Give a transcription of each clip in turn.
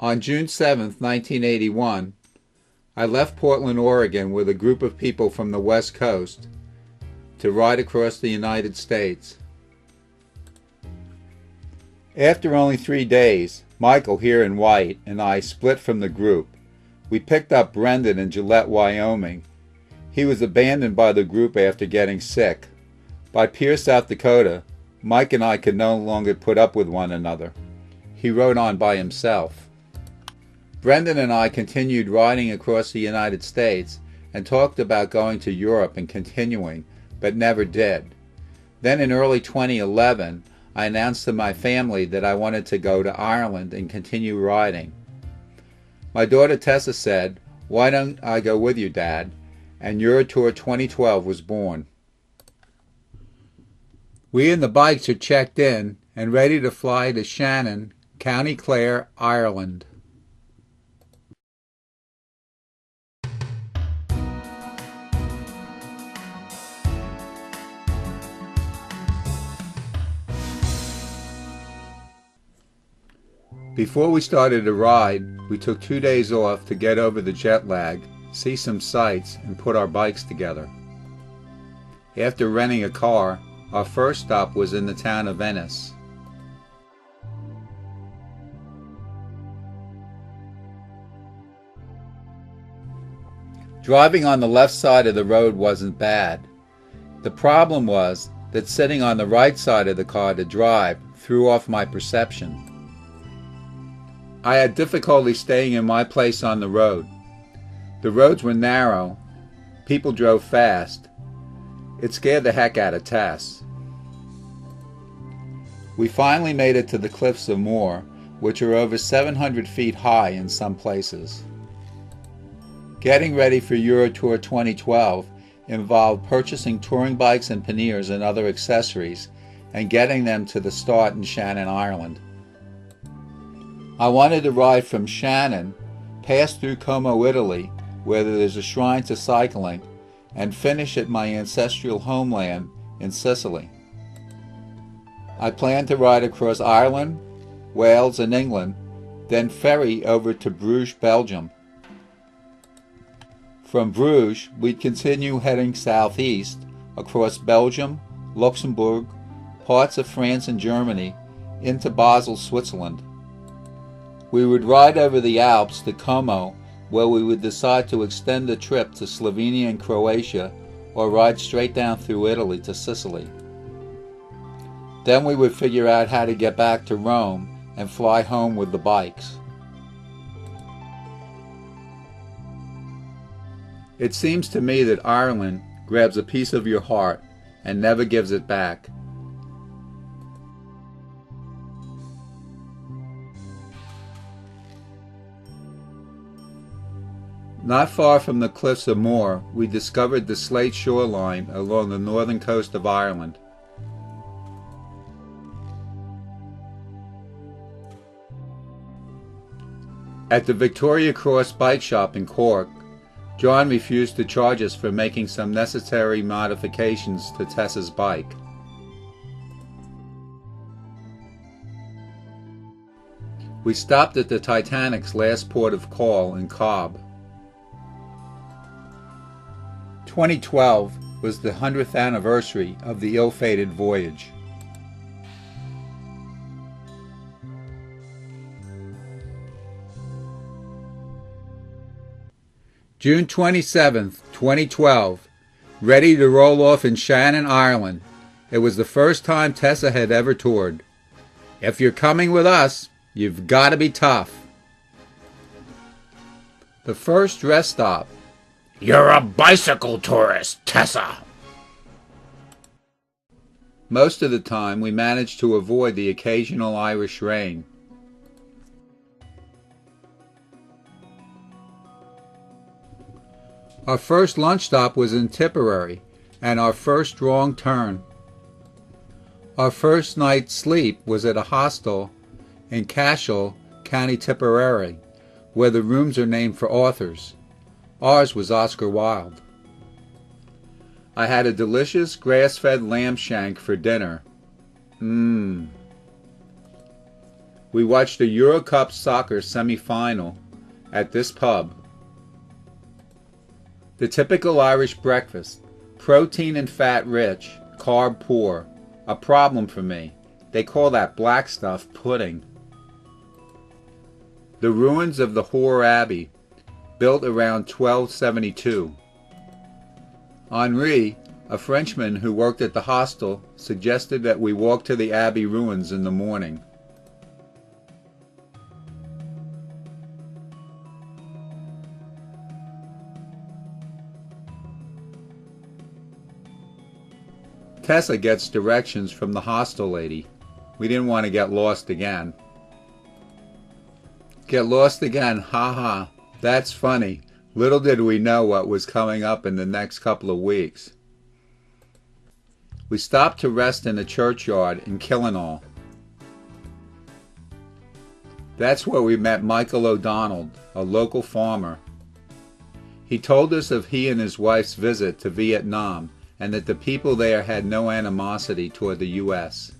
On June 7, 1981, I left Portland, Oregon with a group of people from the West Coast to ride across the United States. After only 3 days, Michael, here in white, and I split from the group. We picked up Brendan in Gillette, Wyoming. He was abandoned by the group after getting sick. By Pierce, South Dakota, Mike and I could no longer put up with one another. He rode on by himself. Brendan and I continued riding across the United States and talked about going to Europe and continuing, but never did. Then in early 2011, I announced to my family that I wanted to go to Ireland and continue riding. My daughter Tessa said, "Why don't I go with you, Dad?" And Eurotour 2012 was born. We and the bikes are checked in and ready to fly to Shannon, County Clare, Ireland. Before we started to ride, we took 2 days off to get over the jet lag, see some sights, and put our bikes together. After renting a car, our first stop was in the town of Venice. Driving on the left side of the road wasn't bad. The problem was that sitting on the right side of the car to drive threw off my perception. I had difficulty staying in my place on the road. The roads were narrow, people drove fast. It scared the heck out of Tess. We finally made it to the Cliffs of Moher, which are over 700 feet high in some places. Getting ready for Eurotour 2012 involved purchasing touring bikes and panniers and other accessories and getting them to the start in Shannon, Ireland. I wanted to ride from Shannon, pass through Como, Italy, where there's a shrine to cycling, and finish at my ancestral homeland in Sicily. I planned to ride across Ireland, Wales, and England, then ferry over to Bruges, Belgium. From Bruges, we'd continue heading southeast across Belgium, Luxembourg, parts of France and Germany, into Basel, Switzerland. We would ride over the Alps to Como, where we would decide to extend the trip to Slovenia and Croatia, or ride straight down through Italy to Sicily. Then we would figure out how to get back to Rome and fly home with the bikes. It seems to me that Ireland grabs a piece of your heart and never gives it back. Not far from the Cliffs of Moher, we discovered the slate shoreline along the northern coast of Ireland. At the Victoria Cross Bike Shop in Cork, John refused to charge us for making some necessary modifications to Tessa's bike. We stopped at the Titanic's last port of call in Cobb. 2012 was the 100th anniversary of the ill-fated voyage. June 27th, 2012, ready to roll off in Shannon, Ireland. It was the first time Tessa had ever toured. If you're coming with us, you've got to be tough. The first rest stop. You're a bicycle tourist, Tessa. Most of the time, we managed to avoid the occasional Irish rain. Our first lunch stop was in Tipperary, and our first wrong turn. Our first night's sleep was at a hostel in Cashel, County Tipperary, where the rooms are named for authors. Ours was Oscar Wilde. I had a delicious grass-fed lamb shank for dinner. We watched a Eurocup soccer semi-final at this pub. The typical Irish breakfast: protein and fat rich, carb poor. A problem for me. They call that black stuff pudding. The ruins of the Hoare Abbey, built around 1272. Henri, a Frenchman who worked at the hostel, suggested that we walk to the Abbey ruins in the morning. Tessa gets directions from the hostel lady. We didn't want to get lost again. Get lost again, haha. That's funny. Little did we know what was coming up in the next couple of weeks. We stopped to rest in a churchyard in Killinall. That's where we met Michael O'Donnell, a local farmer. He told us of he and his wife's visit to Vietnam, and that the people there had no animosity toward the U.S.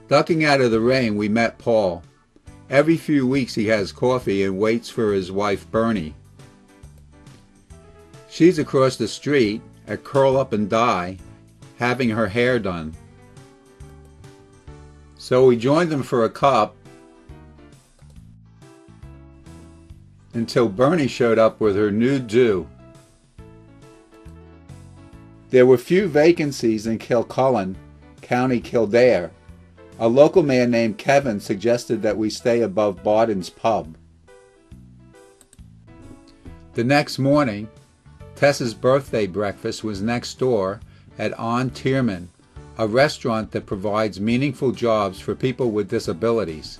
Ducking out of the rain, we met Paul. Every few weeks he has coffee and waits for his wife Bernie. She's across the street at Curl Up and Die, having her hair done. So we joined them for a cup until Bernie showed up with her new do. There were few vacancies in Kilcullen, County Kildare. A local man named Kevin suggested that we stay above Barden's pub. The next morning, Tessa's birthday breakfast was next door at On Tierman, a restaurant that provides meaningful jobs for people with disabilities.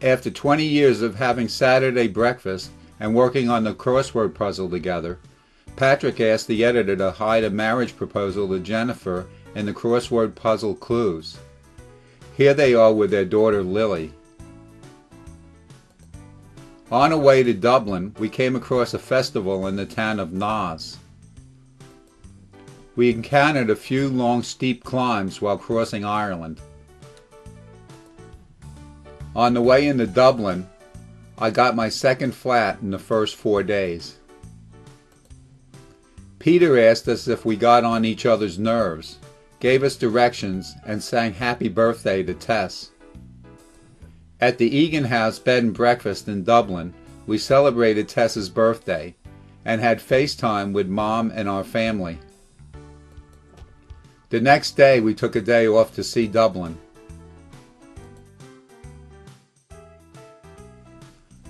After 20 years of having Saturday breakfast and working on the crossword puzzle together, Patrick asked the editor to hide a marriage proposal to Jennifer in the crossword puzzle clues. Here they are with their daughter Lily. On our way to Dublin, we came across a festival in the town of Naas. We encountered a few long steep climbs while crossing Ireland. On the way into Dublin, I got my second flat in the first 4 days. Peter asked us if we got on each other's nerves, gave us directions, and sang happy birthday to Tess. At the Egan House Bed and Breakfast in Dublin, we celebrated Tess's birthday and had FaceTime with Mom and our family. The next day we took a day off to see Dublin.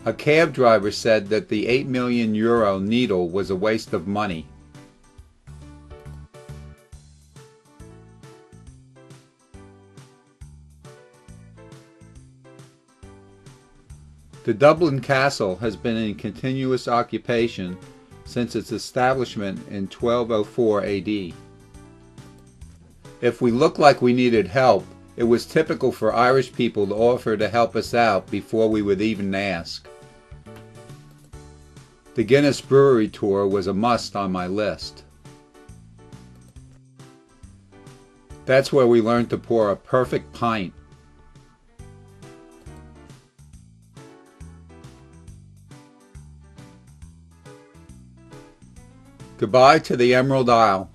A cab driver said that the €8 million needle was a waste of money. The Dublin Castle has been in continuous occupation since its establishment in 1204 AD. If we looked like we needed help, it was typical for Irish people to offer to help us out before we would even ask. The Guinness Brewery tour was a must on my list. That's where we learned to pour a perfect pint. Goodbye to the Emerald Isle.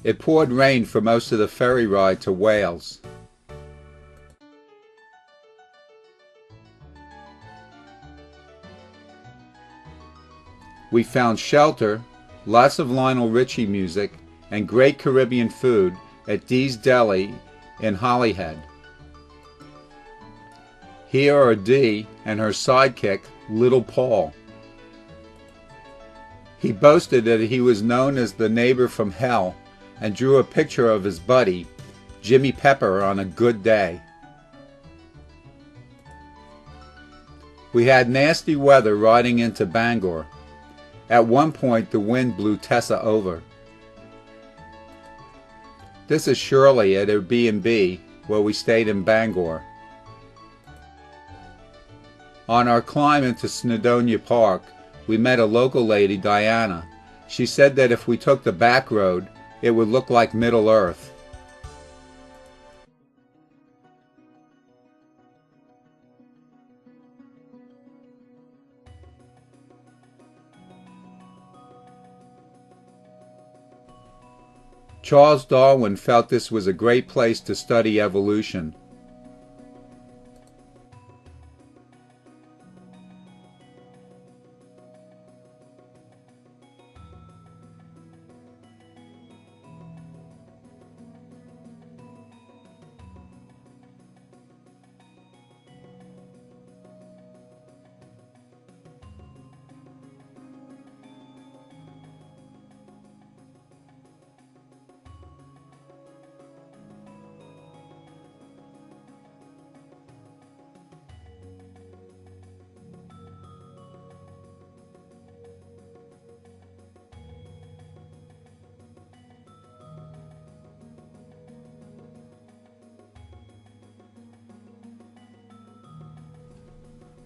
It poured rain for most of the ferry ride to Wales. We found shelter, lots of Lionel Richie music, and great Caribbean food at Dee's Deli in Holyhead. Here are Dee and her sidekick, Little Paul. He boasted that he was known as the neighbor from hell and drew a picture of his buddy, Jimmy Pepper, on a good day. We had nasty weather riding into Bangor. At one point, the wind blew Tessa over. This is Shirley at her B&B, where we stayed in Bangor. On our climb into Snowdonia Park, we met a local lady, Diana. She said that if we took the back road, it would look like Middle Earth. Charles Darwin felt this was a great place to study evolution.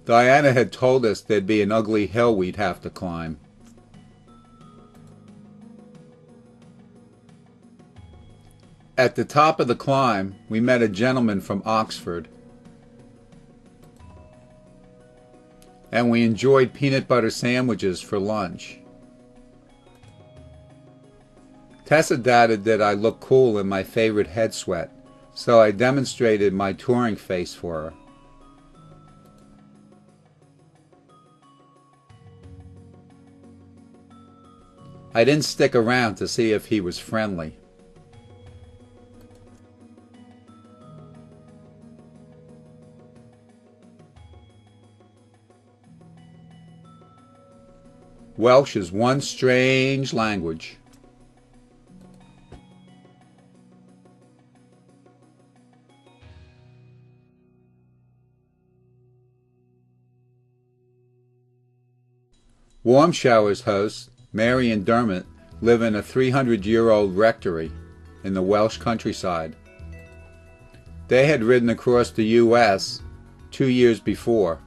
Diana had told us there'd be an ugly hill we'd have to climb. At the top of the climb, we met a gentleman from Oxford, and we enjoyed peanut butter sandwiches for lunch. Tessa doubted that I looked cool in my favorite head sweat, so I demonstrated my touring face for her. I didn't stick around to see if he was friendly. Welsh is one strange language. Warm Showers hosts Mary and Dermot live in a 300-year-old rectory in the Welsh countryside. They had ridden across the U.S. 2 years before.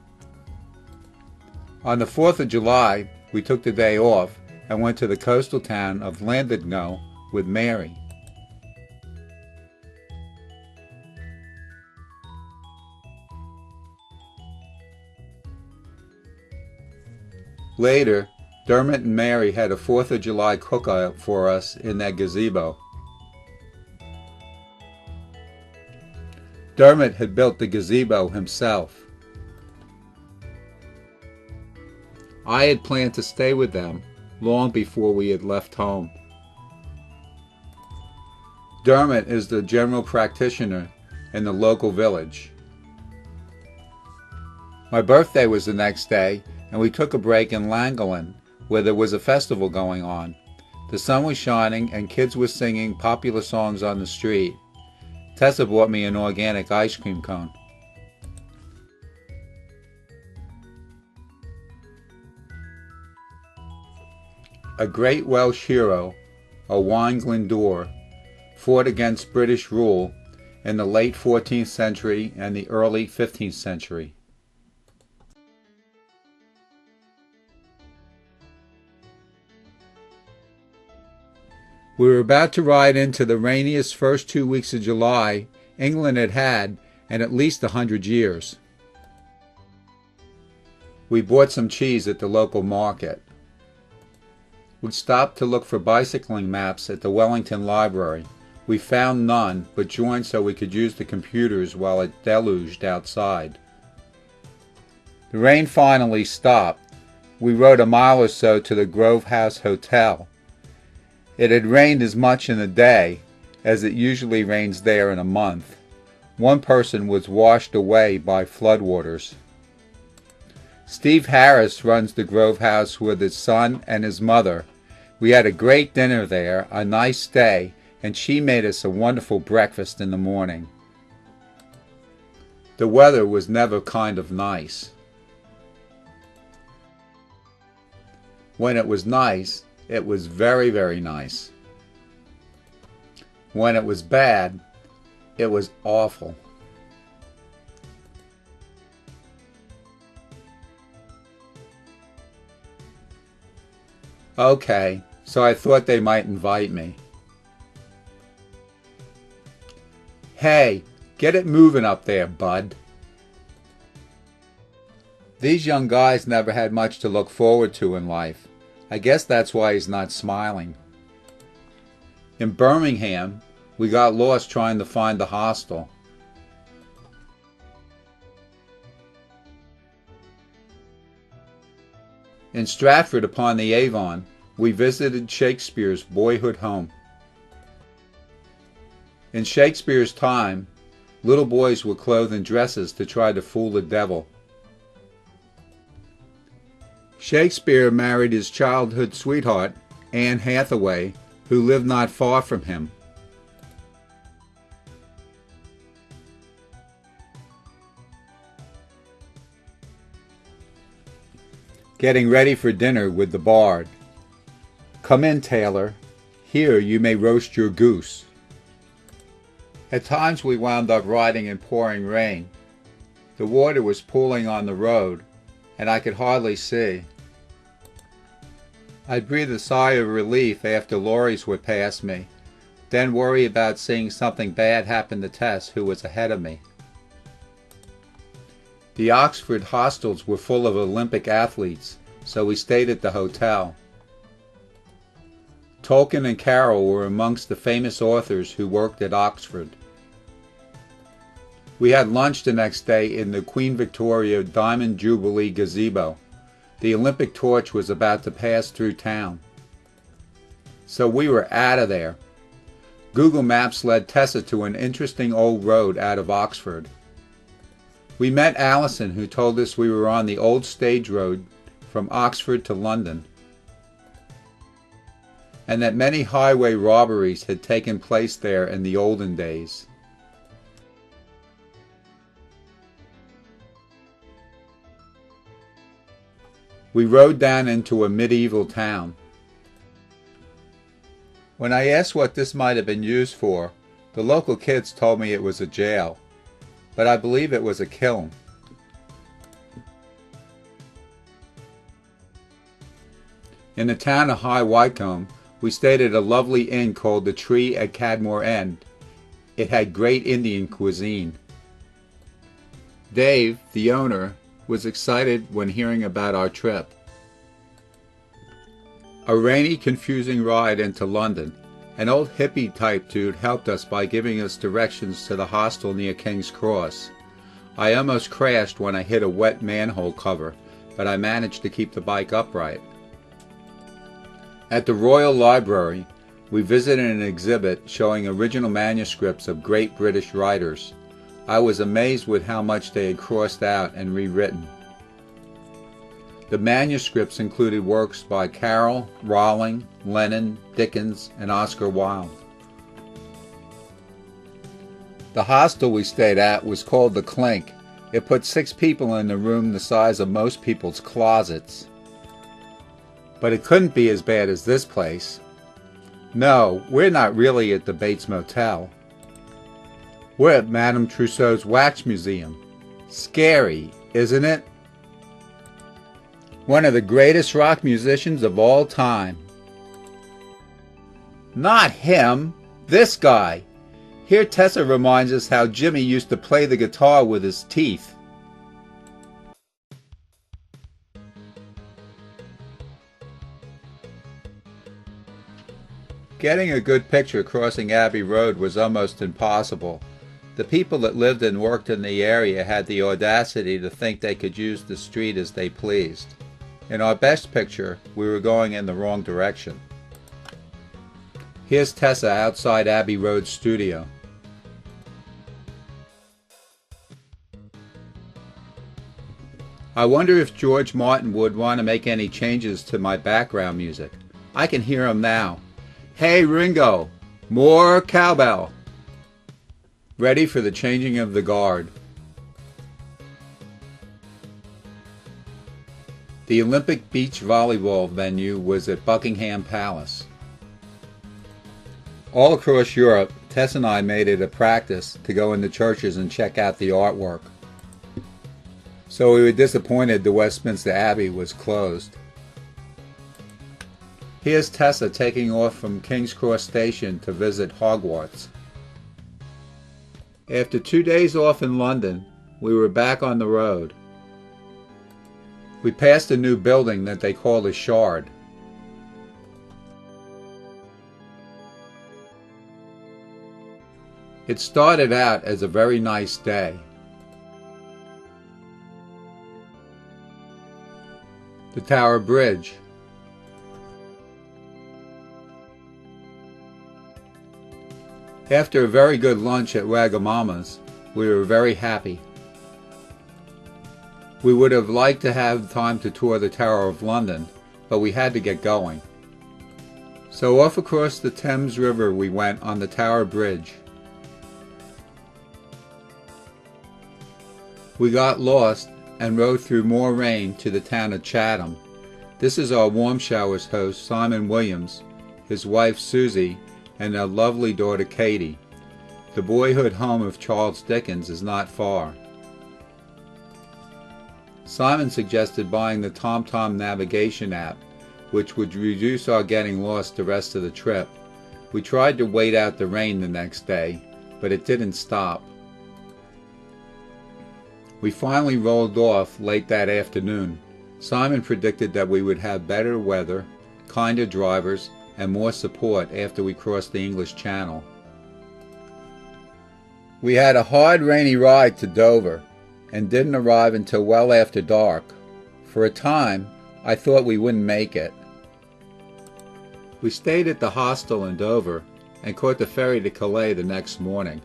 On the 4th of July, we took the day off and went to the coastal town of Llandudno with Mary. Later, Dermot and Mary had a 4th of July cookout for us in their gazebo. Dermot had built the gazebo himself. I had planned to stay with them long before we had left home. Dermot is the general practitioner in the local village. My birthday was the next day, and we took a break in Llangollen, where there was a festival going on. The sun was shining and kids were singing popular songs on the street. Tessa bought me an organic ice cream cone. A great Welsh hero, Owain Glyndŵr, fought against British rule in the late 14th century and the early 15th century. We were about to ride into the rainiest first 2 weeks of July England had had in at least 100 years. We bought some cheese at the local market. We stopped to look for bicycling maps at the Wellington Library. We found none, but joined so we could use the computers while it deluged outside. The rain finally stopped. We rode a mile or so to the Grove House Hotel. It had rained as much in a day as it usually rains there in a month. One person was washed away by floodwaters. Steve Harris runs the Grove House with his son and his mother. We had a great dinner there, a nice day, and she made us a wonderful breakfast in the morning. The weather was never kind of nice. When it was nice, it was very, very nice. When it was bad, it was awful. Okay, so I thought they might invite me. Hey, get it moving up there, bud. These young guys never had much to look forward to in life. I guess that's why he's not smiling. In Birmingham, we got lost trying to find the hostel. In Stratford-upon-the-Avon, we visited Shakespeare's boyhood home. In Shakespeare's time, little boys were clothed in dresses to try to fool the devil. Shakespeare married his childhood sweetheart, Anne Hathaway, who lived not far from him. Getting ready for dinner with the bard. Come in, Taylor. Here you may roast your goose. At times we wound up riding in pouring rain. The water was pooling on the road, and I could hardly see. I'd breathe a sigh of relief after lorries would pass me, then worry about seeing something bad happen to Tess, who was ahead of me. The Oxford hostels were full of Olympic athletes, so we stayed at the hotel. Tolkien and Carroll were amongst the famous authors who worked at Oxford. We had lunch the next day in the Queen Victoria Diamond Jubilee gazebo. The Olympic torch was about to pass through town. So we were out of there. Google Maps led Tessa to an interesting old road out of Oxford. We met Allison, who told us we were on the old stage road from Oxford to London, and that many highway robberies had taken place there in the olden days. We rode down into a medieval town. When I asked what this might have been used for, the local kids told me it was a jail, but I believe it was a kiln. In the town of High Wycombe, we stayed at a lovely inn called the Tree at Cadmore End. It had great Indian cuisine. Dave, the owner, was excited when hearing about our trip. A rainy, confusing ride into London. An old hippie-type dude helped us by giving us directions to the hostel near King's Cross. I almost crashed when I hit a wet manhole cover, but I managed to keep the bike upright. At the Royal Library, we visited an exhibit showing original manuscripts of great British writers. I was amazed with how much they had crossed out and rewritten. The manuscripts included works by Carroll, Rowling, Lennon, Dickens, and Oscar Wilde. The hostel we stayed at was called the Clink. It put 6 people in a room the size of most people's closets. But it couldn't be as bad as this place. No, we're not really at the Bates Motel. We're at Madame Trousseau's Wax Museum. Scary, isn't it? One of the greatest rock musicians of all time. Not him, this guy. Here Tessa reminds us how Jimmy used to play the guitar with his teeth. Getting a good picture crossing Abbey Road was almost impossible. The people that lived and worked in the area had the audacity to think they could use the street as they pleased. In our best picture, we were going in the wrong direction. Here's Tessa outside Abbey Road's studio. I wonder if George Martin would want to make any changes to my background music. I can hear him now. Hey Ringo, more cowbell. Ready for the changing of the guard. The Olympic beach volleyball venue was at Buckingham Palace. All across Europe, Tess and I made it a practice to go into churches and check out the artwork. So we were disappointed the Westminster Abbey was closed. Here's Tessa taking off from King's Cross Station to visit Hogwarts. After 2 days off in London, we were back on the road. We passed a new building that they call the Shard. It started out as a very nice day. The Tower Bridge. After a very good lunch at Wagamama's, we were very happy. We would have liked to have time to tour the Tower of London, but we had to get going. So off across the Thames River we went on the Tower Bridge. We got lost and rode through more rain to the town of Chatham. This is our Warm Showers host, Simon Williams, his wife Susie, and their lovely daughter Katie. The boyhood home of Charles Dickens is not far. Simon suggested buying the TomTom navigation app, which would reduce our getting lost the rest of the trip. We tried to wait out the rain the next day, but it didn't stop. We finally rolled off late that afternoon. Simon predicted that we would have better weather, kinder drivers, and more support after we crossed the English Channel. We had a hard rainy ride to Dover and didn't arrive until well after dark. For a time, I thought we wouldn't make it. We stayed at the hostel in Dover and caught the ferry to Calais the next morning.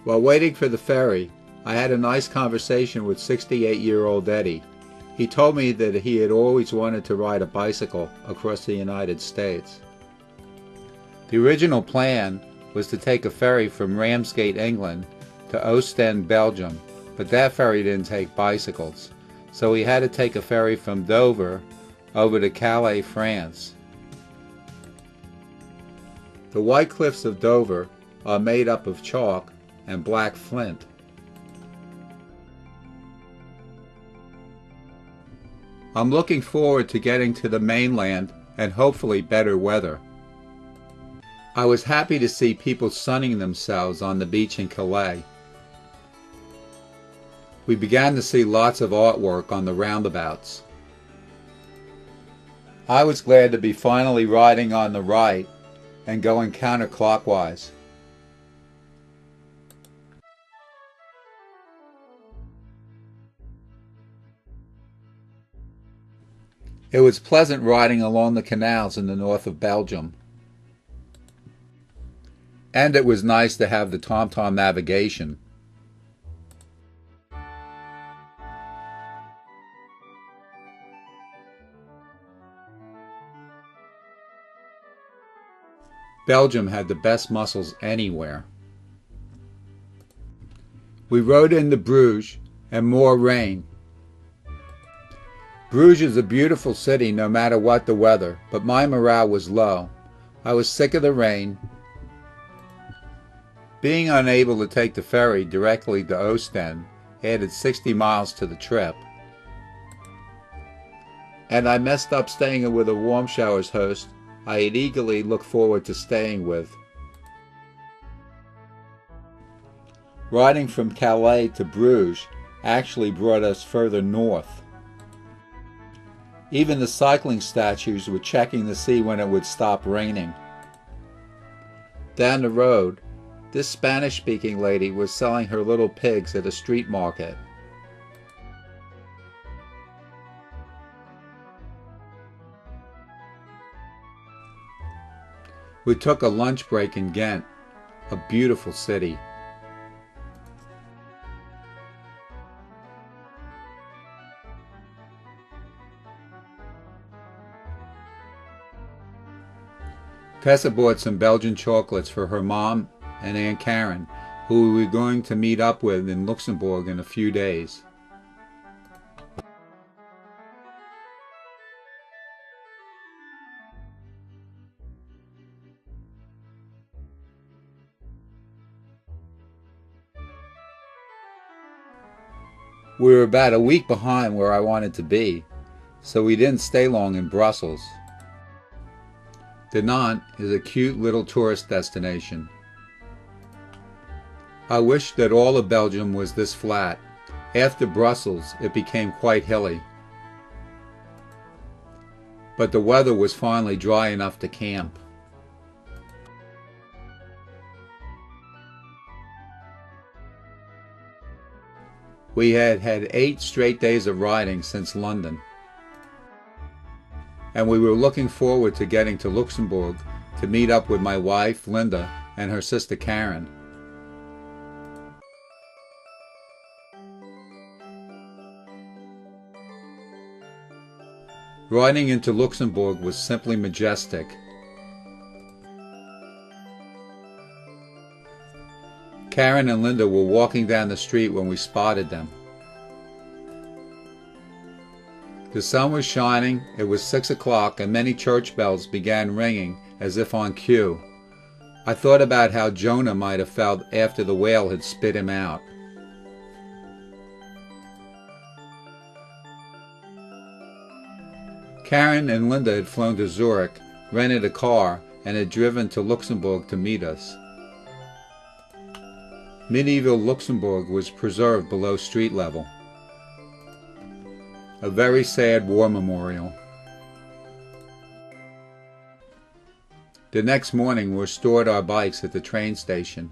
While waiting for the ferry, I had a nice conversation with 68-year-old Eddie. He told me that he had always wanted to ride a bicycle across the United States. The original plan was to take a ferry from Ramsgate, England to Ostend, Belgium, but that ferry didn't take bicycles, so we had to take a ferry from Dover over to Calais, France. The white cliffs of Dover are made up of chalk and black flint. I'm looking forward to getting to the mainland and hopefully better weather. I was happy to see people sunning themselves on the beach in Calais. We began to see lots of artwork on the roundabouts. I was glad to be finally riding on the right and going counterclockwise. It was pleasant riding along the canals in the north of Belgium. And it was nice to have the TomTom navigation. Belgium had the best mussels anywhere. We rode into Bruges and more rain. Bruges is a beautiful city no matter what the weather, but my morale was low. I was sick of the rain. Being unable to take the ferry directly to Ostend added 60 miles to the trip. And I messed up staying with a Warm Showers host I had eagerly looked forward to staying with. Riding from Calais to Bruges actually brought us further north. Even the cycling statues were checking to see when it would stop raining. Down the road, this Spanish-speaking lady was selling her little pigs at a street market. We took a lunch break in Ghent, a beautiful city. Tessa bought some Belgian chocolates for her mom and Aunt Karen, who we were going to meet up with in Luxembourg in a few days. We were about a week behind where I wanted to be. so we didn't stay long in Brussels. Dinant is a cute little tourist destination. I wish that all of Belgium was this flat. After Brussels, it became quite hilly. But the weather was finally dry enough to camp. We had had 8 straight days of riding since London, and we were looking forward to getting to Luxembourg to meet up with my wife, Linda, and her sister, Karen. Riding into Luxembourg was simply majestic. Karen and Linda were walking down the street when we spotted them. The sun was shining, it was 6 o'clock, and many church bells began ringing as if on cue. I thought about how Jonah might have felt after the whale had spit him out. Karen and Linda had flown to Zurich, rented a car, and had driven to Luxembourg to meet us. Medieval Luxembourg was preserved below street level. A very sad war memorial. The next morning we stored our bikes at the train station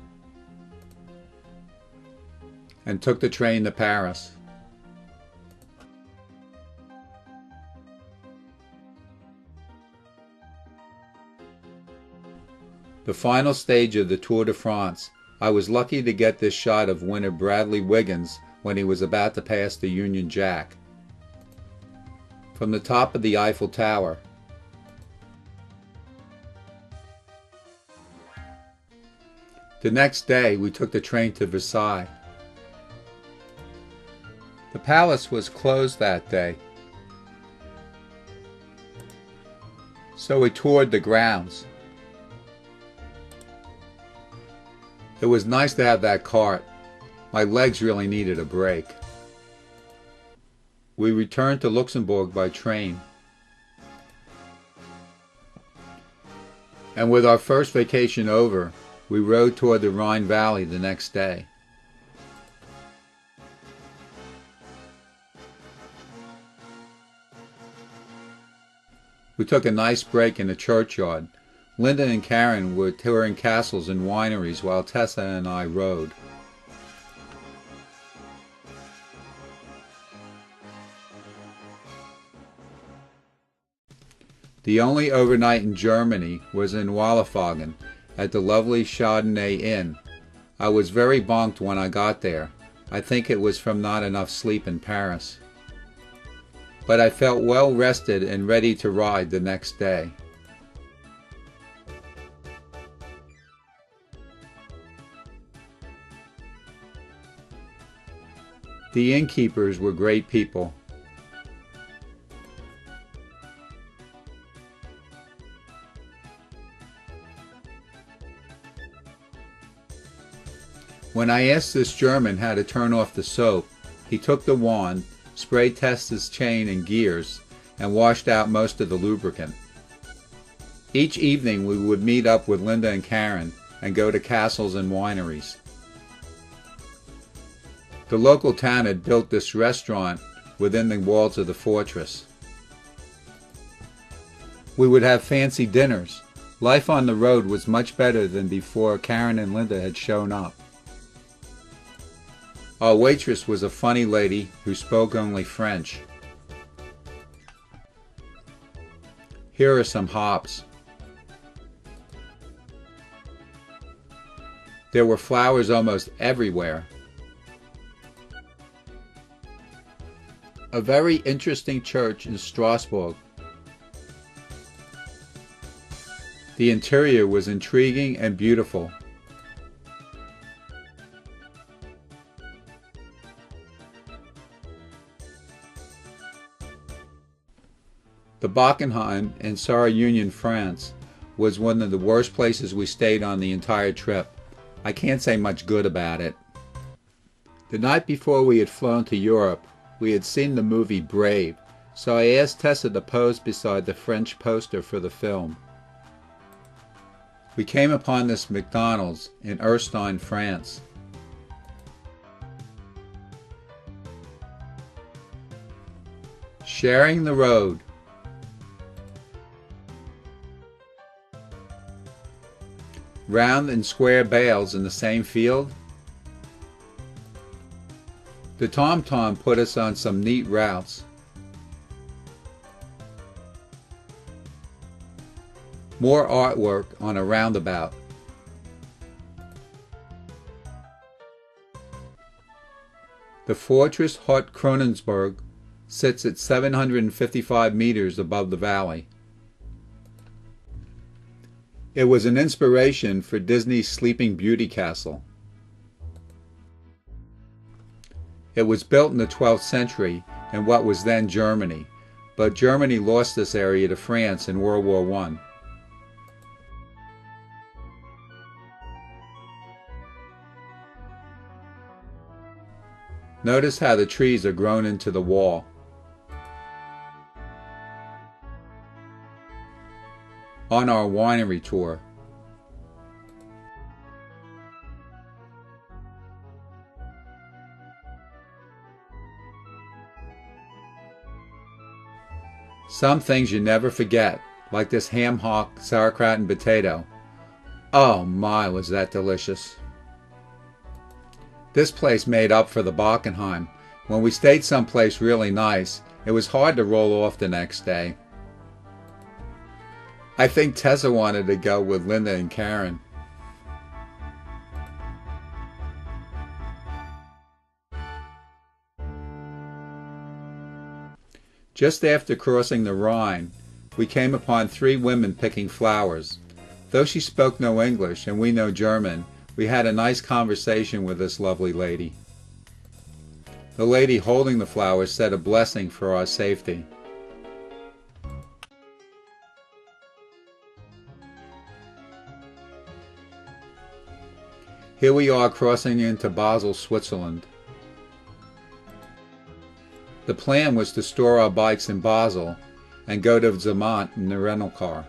and took the train to Paris. The final stage of the Tour de France, I was lucky to get this shot of winner Bradley Wiggins when he was about to pass the Union Jack. From the top of the Eiffel Tower. The next day we took the train to Versailles. The palace was closed that day, so we toured the grounds. It was nice to have that cart. My legs really needed a break. We returned to Luxembourg by train. And with our first vacation over, we rode toward the Rhine Valley the next day. We took a nice break in the churchyard. Linda and Karen were touring castles and wineries while Tessa and I rode. The only overnight in Germany was in Wallerfagen at the lovely Chardonnay Inn. I was very bonked when I got there. I think it was from not enough sleep in Paris. But I felt well rested and ready to ride the next day. The innkeepers were great people. When I asked this German how to turn off the soap, he took the wand, sprayed Tessa's chain and gears, and washed out most of the lubricant. Each evening we would meet up with Linda and Karen and go to castles and wineries. The local town had built this restaurant within the walls of the fortress. We would have fancy dinners. Life on the road was much better than before Karen and Linda had shown up. Our waitress was a funny lady who spoke only French. Here are some hops. There were flowers almost everywhere. A very interesting church in Strasbourg. The interior was intriguing and beautiful. The Bockenheim in Sarre-Union, France, was one of the worst places we stayed on the entire trip. I can't say much good about it. The night before we had flown to Europe, we had seen the movie Brave, so I asked Tessa to pose beside the French poster for the film. We came upon this McDonald's in Erstein, France. Sharing the road. Round and square bales in the same field. The Tom put us on some neat routes. More artwork on a roundabout. The fortress Hut Kronensberg sits at 755 meters above the valley. It was an inspiration for Disney's Sleeping Beauty castle. It was built in the 12th century in what was then Germany, but Germany lost this area to France in World War I. Notice how the trees are grown into the wall. On our winery tour. Some things you never forget, like this ham hock, sauerkraut, and potato. Oh my, was that delicious. This place made up for the Bockenheim. When we stayed someplace really nice, it was hard to roll off the next day. I think Tessa wanted to go with Linda and Karen. Just after crossing the Rhine, we came upon 3 women picking flowers. Though she spoke no English and we no German, we had a nice conversation with this lovely lady. The lady holding the flowers said a blessing for our safety. Here we are crossing into Basel, Switzerland. The plan was to store our bikes in Basel and go to Zermatt in the rental car.